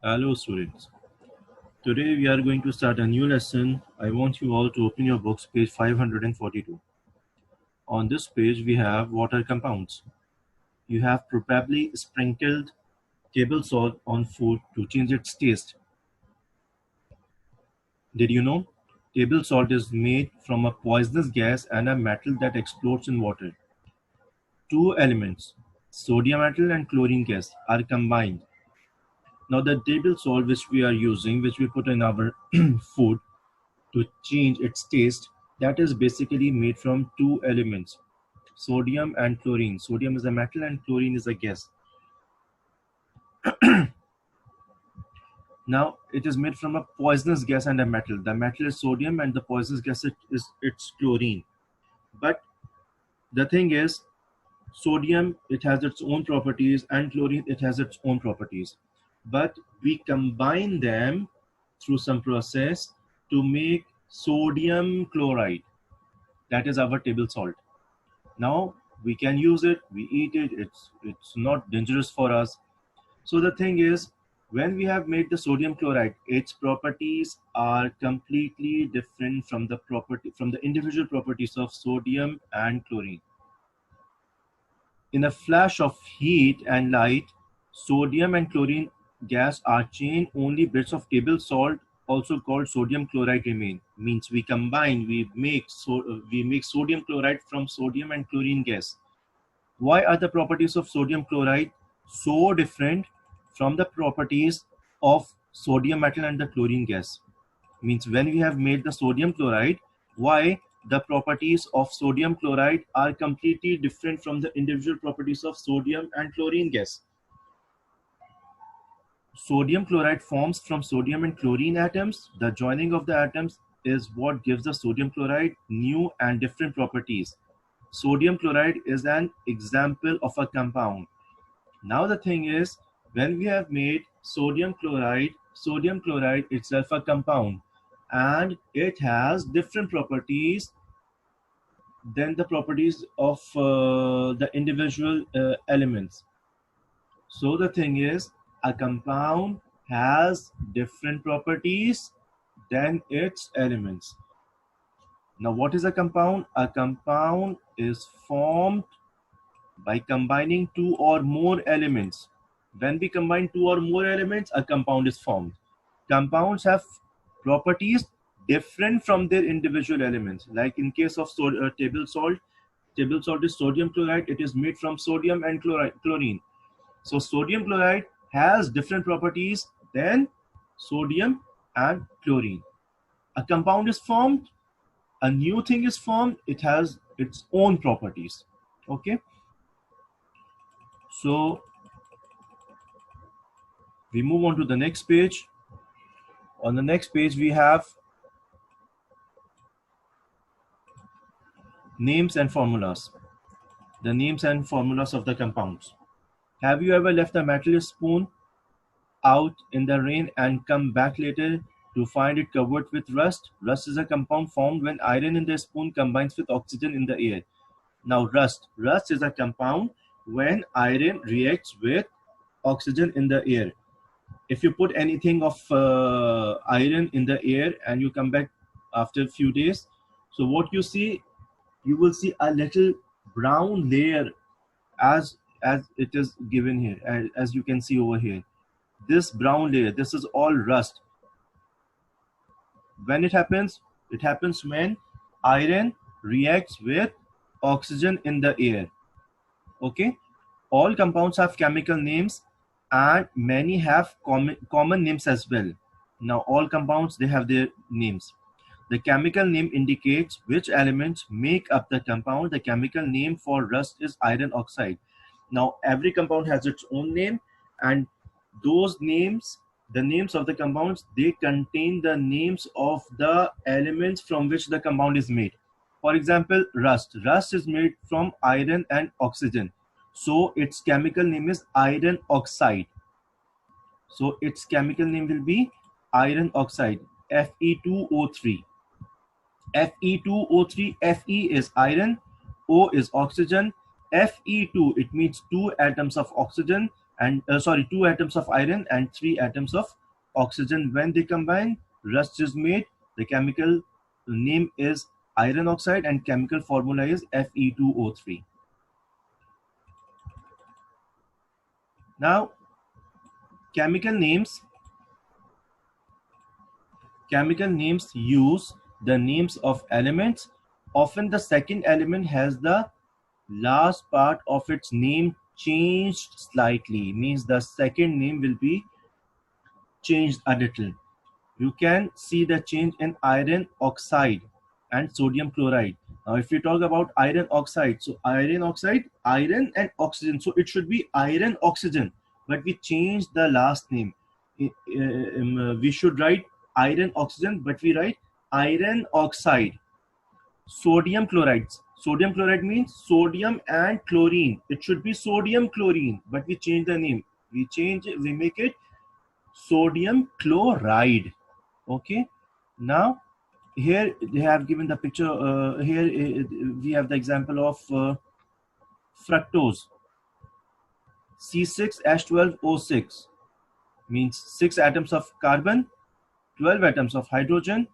Hello students. Today we are going to start a new lesson. I want you all to open your books, page 542. On this page we have water compounds. You have probably sprinkled table salt on food to change its taste. Did you know? Table salt is made from a poisonous gas and a metal that explodes in water. Two elements, sodium metal and chlorine gas, are combined. Now the table salt which we are using, which we put in our food, to change its taste, that is basically made from two elements, sodium and chlorine. Sodium is a metal and chlorine is a gas. Now it is made from a poisonous gas and a metal. The metal is sodium and the poisonous gas is it's chlorine. But the thing is, sodium, it has its own properties, and chlorine, it has its own properties, but we combine them through some process to make sodium chloride. That is our table salt. Now we can use it, we eat it, it's not dangerous for us. So the thing is, when we have made the sodium chloride, its properties are completely different from the individual properties of sodium and chlorine. In a flash of heat and light, sodium and chlorine gas are chain only bits of table salt, also called sodium chloride, remain. Means we combine, we make sodium chloride from sodium and chlorine gas. Why are the properties of sodium chloride so different from the properties of sodium metal and the chlorine gas? Means when we have made the sodium chloride, why the properties of sodium chloride are completely different from the individual properties of sodium and chlorine gas? Sodium chloride forms from sodium and chlorine atoms. The joining of the atoms is what gives the sodium chloride new and different properties. Sodium chloride is an example of a compound. Now the thing is, when we have made sodium chloride itself a compound, and it has different properties than the properties of the individual elements. So the thing is, a compound has different properties than its elements. Now what is a compound? A compound is formed by combining two or more elements. When we combine two or more elements, a compound is formed. Compounds have properties different from their individual elements. Like in case of table salt is sodium chloride. It is made from sodium and chlorine. So sodium chloride has different properties than sodium and chlorine. A compound is formed, a new thing is formed, it has its own properties. Okay, so we move on to the next page. On the next page we have names and formulas. The names and formulas of the compounds. Have you ever left a metal spoon out in the rain and come back later to find it covered with rust? Rust is a compound formed when iron in the spoon combines with oxygen in the air. Now rust is a compound when iron reacts with oxygen in the air. If you put anything of iron in the air and you come back after a few days, so what you see, you will see a little brown layer as it is given here, as you can see over here. This brown layer, this is all rust. When it happens when iron reacts with oxygen in the air. Okay, all compounds have chemical names and many have common names as well. Now all compounds, they have their names. The chemical name indicates which elements make up the compound. The chemical name for rust is iron oxide. Now every compound has its own name, and those names, the names of the compounds, they contain the names of the elements from which the compound is made. For example, rust is made from iron and oxygen, so its chemical name is iron oxide. So its chemical name will be iron oxide, Fe2O3. Fe2O3, Fe is iron, O is oxygen, Fe2, it means two atoms of oxygen, and 2 atoms of iron and 3 atoms of oxygen. When they combine, rust is made. The chemical name is iron oxide and chemical formula is Fe2O3. Now, chemical names use the names of elements. Often the second element has the last part of its name changed slightly, means the second name will be changed a little. You can see the change in iron oxide and sodium chloride. Now if we talk about iron oxide, so iron oxide, iron and oxygen, so it should be iron oxygen, but we changed the last name. We should write iron oxygen, but we write iron oxide. Sodium chlorides, sodium chloride means sodium and chlorine. It should be sodium chlorine, but we change the name. We make it sodium chloride. Okay, now here they have given the picture. Here we have the example of fructose. C6H12O6 means 6 atoms of carbon, 12 atoms of hydrogen,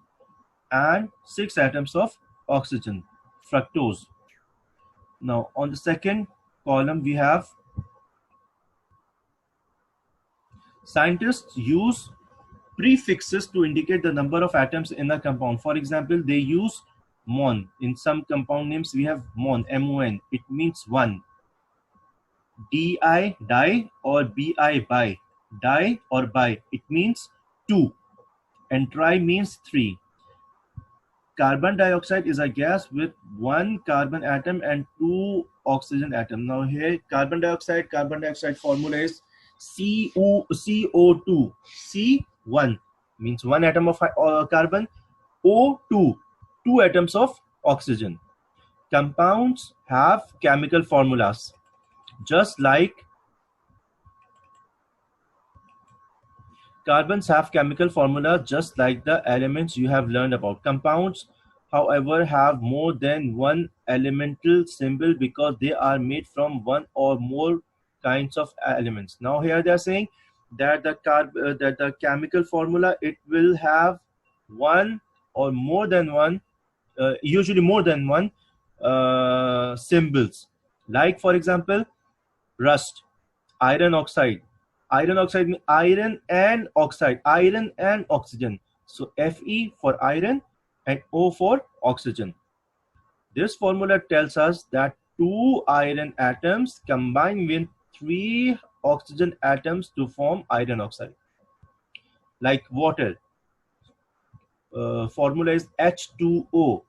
and 6 atoms of oxygen. Fructose. Now on the second column we have scientists use prefixes to indicate the number of atoms in a compound. For example, they use mon. In some compound names we have mon, M-O-N. It means 1. Di, di, or bi, bi. Di or bi, it means 2. And tri means 3. Carbon dioxide is a gas with 1 carbon atom and 2 oxygen atom. Now here carbon dioxide formula is CO2. C1 means 1 atom of carbon, O2, 2 atoms of oxygen. Compounds have chemical formulas, just like carbons have chemical formula, just like the elements you have learned about. Compounds, however, have more than one elemental symbol because they are made from one or more kinds of elements. Now here they are saying that the chemical formula, it will have one or more than one, usually more than one symbols. Like for example, rust, iron oxide. Iron oxide means iron and oxide, iron and oxygen. So Fe for iron and O for oxygen. This formula tells us that 2 iron atoms combine with 3 oxygen atoms to form iron oxide. Like water, formula is H2O.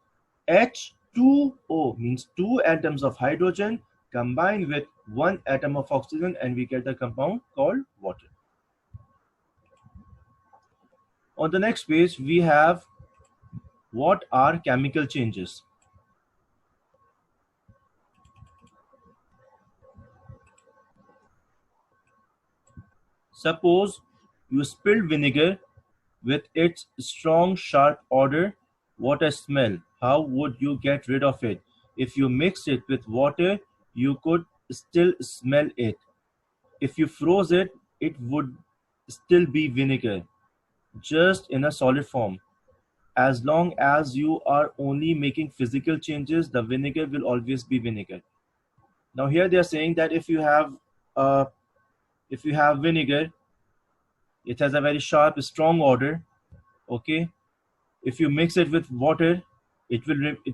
H2O means 2 atoms of hydrogen combined with 1 atom of oxygen, and we get the compound called water. On the next page we have what are chemical changes. Suppose you spilled vinegar with its strong sharp odor. What a smell! How would you get rid of it? If you mixed it with water, you could still smell it. If you froze it, it would still be vinegar, just in a solid form. As long as you are only making physical changes, the vinegar will always be vinegar. Now here they are saying that if you have vinegar, it has a very sharp, strong odor. Okay, if you mix it with water, it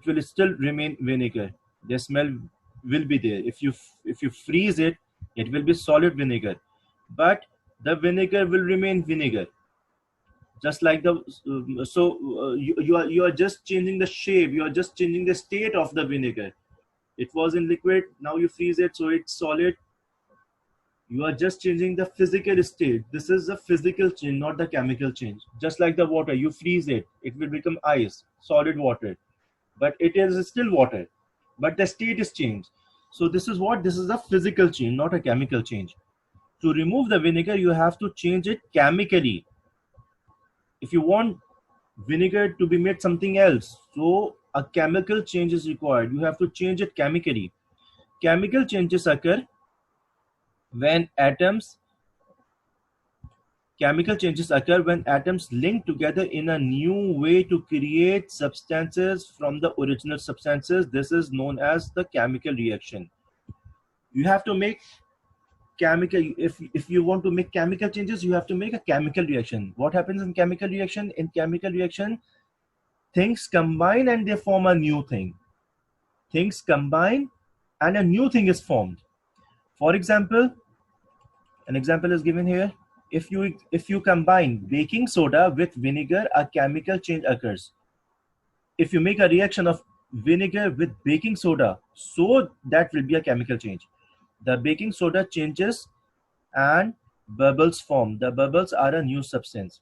will still remain vinegar. The smell will be there. If you freeze it, it will be solid vinegar, but the vinegar will remain vinegar. Just like the you are just changing the shape, you are just changing the state of the vinegar. It was in liquid, now you freeze it, so it's solid. You are just changing the physical state. This is a physical change, not the chemical change. Just like the water, you freeze it, it will become ice, solid water, but it is still water, but the state is changed. So this is a physical change, not a chemical change. To remove the vinegar, you have to change it chemically. If you want vinegar to be made something else, so a chemical change is required. You have to change it chemically. Chemical changes occur when atoms chemical changes occur when atoms link together in a new way to create substances from the original substances. This is known as the chemical reaction. You have to make chemical, if you want to make chemical changes, you have to make a chemical reaction. What happens in chemical reaction? In chemical reaction, things combine and they form a new thing. Things combine and a new thing is formed. For example, an example is given here. If you combine baking soda with vinegar, a chemical change occurs. If you make a reaction of vinegar with baking soda, so that will be a chemical change. The baking soda changes and bubbles form. The bubbles are a new substance.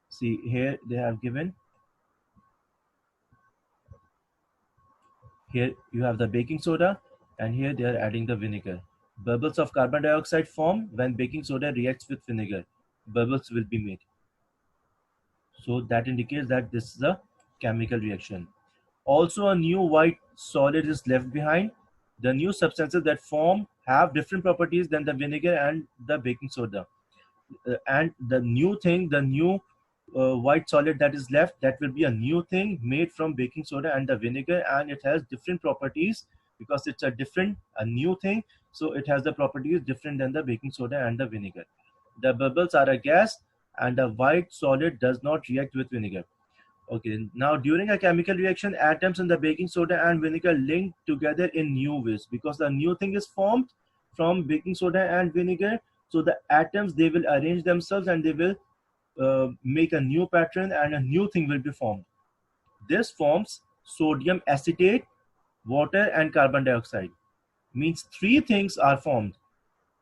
See here they have given. Here you have the baking soda and here they are adding the vinegar. Bubbles of carbon dioxide form when baking soda reacts with vinegar. Bubbles will be made. So that indicates that this is a chemical reaction. Also, a new white solid is left behind. The new substances that form have different properties than the vinegar and the baking soda. And the new thing, the new white solid that is left, that will be a new thing made from baking soda and the vinegar, and it has different properties because it's a new thing. So it has the properties different than the baking soda and the vinegar. The bubbles are a gas and the white solid does not react with vinegar. Okay, now during a chemical reaction, atoms in the baking soda and vinegar link together in new ways because the new thing is formed from baking soda and vinegar. So the atoms, they will arrange themselves and they will make a new pattern and a new thing will be formed. This forms sodium acetate, water and carbon dioxide. Means three things are formed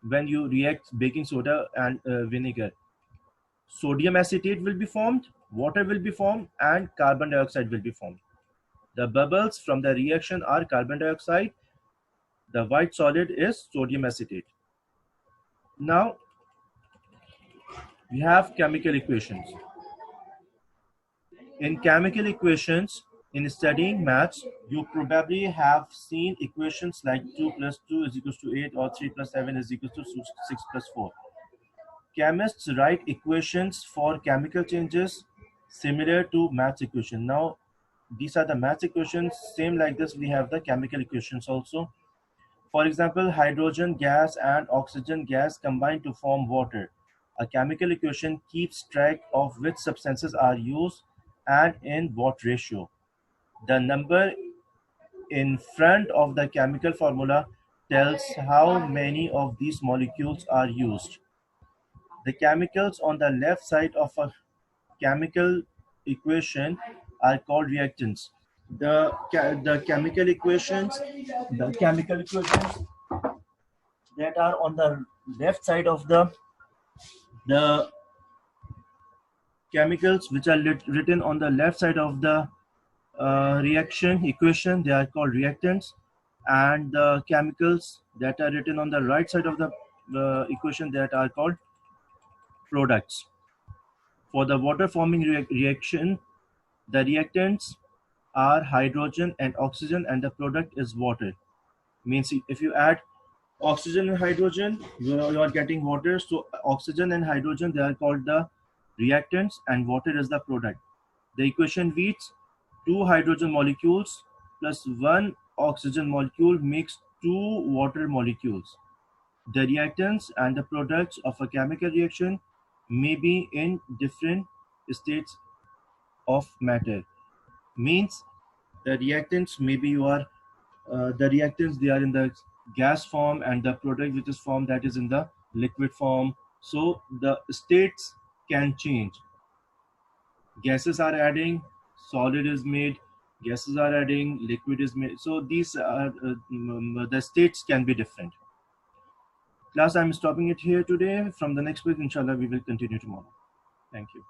when you react baking soda and vinegar. Sodium acetate will be formed, water will be formed, and carbon dioxide will be formed. The bubbles from the reaction are carbon dioxide. The white solid is sodium acetate. Now, we have chemical equations. In chemical equations, in studying maths, you probably have seen equations like 2 plus 2 is equals to 8 or 3 plus 7 is equals to 6 plus 4. Chemists write equations for chemical changes similar to maths equation. Now, these are the maths equations. Same like this, we have the chemical equations also. For example, hydrogen gas and oxygen gas combine to form water. A chemical equation keeps track of which substances are used and in what ratio. The number in front of the chemical formula tells how many of these molecules are used. The chemicals on the left side of a chemical equation are called reactants. The chemical equations that are on the left side of the chemicals which are written on the left side of the reaction equation, they are called reactants, and the chemicals that are written on the right side of the equation, that are called products. For the water forming reaction, the reactants are hydrogen and oxygen and the product is water. Means if you add oxygen and hydrogen, you are getting water. So oxygen and hydrogen, they are called the reactants and water is the product. The equation reads 2 hydrogen molecules plus 1 oxygen molecule makes 2 water molecules. The reactants and the products of a chemical reaction may be in different states of matter. Means the reactants, maybe you are the reactants, they are in the gas form and the product which is formed, that is in the liquid form. So the states can change. Gases are adding, solid is made, gases are adding, liquid is made. So these are the states can be different. Class, I'm stopping it here today. From the next week, inshallah, we will continue tomorrow. Thank you.